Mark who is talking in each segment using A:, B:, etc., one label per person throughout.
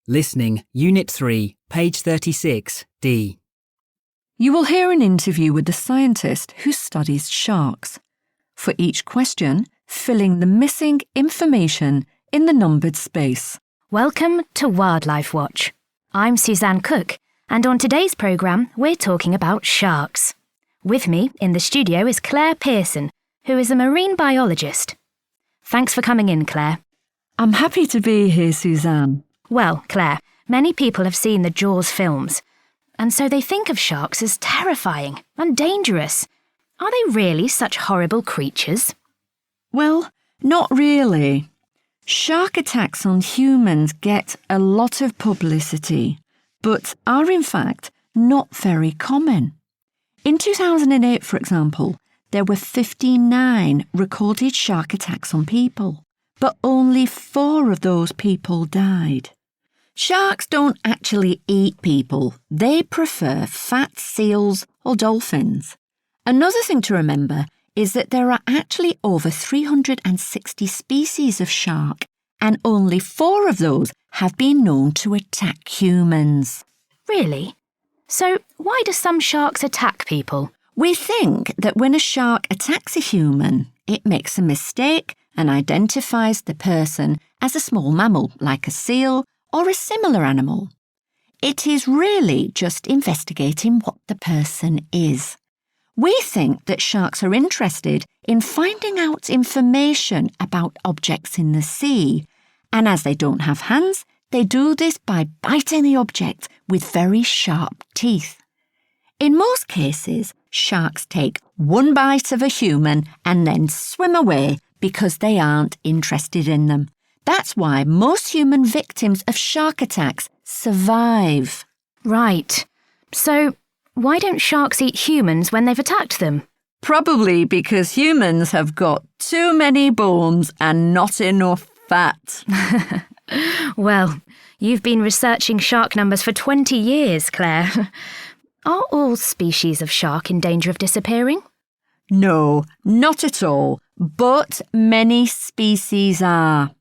A: Listening, Unit 3, page 36, D.
B: You will hear an interview with the scientist who studies sharks. For each question, fill in the missing information in the numbered space.
C: Welcome to Wildlife Watch. I'm Suzanne Cook, and on today's programme we're talking about sharks. With me in the studio is Claire Pearson, who is a marine biologist. Thanks for coming in, Claire.
B: I'm happy to be here, Suzanne.
C: Well, Claire, many people have seen the Jaws films, and so they think of sharks as terrifying and dangerous. Are they really such horrible creatures?
B: Well, not really. Shark attacks on humans get a lot of publicity, but are in fact not very common. In 2008, for example, there were 59 recorded shark attacks on people, but only 4 of those people died. Sharks don't actually eat people. They prefer fat seals or dolphins. Another thing to remember is that there are actually over 360 species of shark, and only 4 of those have been known to attack humans.
C: Really? So why do some sharks attack people?
B: We think that when a shark attacks a human, it makes a mistake and identifies the person as a small mammal like a seal or a similar animal. It is really just investigating what the person is. We think that sharks are interested in finding out information about objects in the sea, and as they don't have hands, they do this by biting the object with very sharp teeth. In most cases, sharks take one bite of a human and then swim away because they aren't interested in them. That's why most human victims of shark attacks survive.
C: Right. So why don't sharks eat humans when they've attacked them?
B: Probably because humans have got too many bones and not enough fat.
C: Well, you've been researching shark numbers for 20 years, Claire. Are all species of shark in danger of disappearing?
B: No, not at all, but many species are.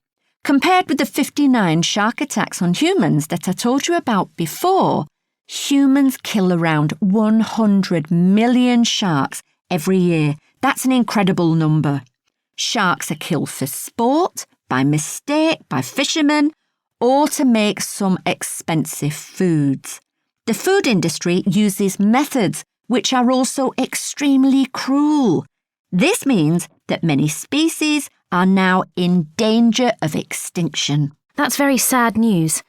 B: Compared with the 59 shark attacks on humans that I told you about before, humans kill around 100 million sharks every year. That's an incredible number. Sharks are killed for sport, by mistake, by fishermen, or to make some expensive foods. The food industry uses methods which are also extremely cruel. This means that many species are now in danger of extinction.
C: That's very sad news.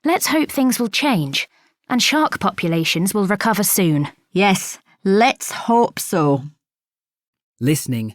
C: Let's hope things will change and shark populations will recover soon.
B: Yes, let's hope so.
A: Listening,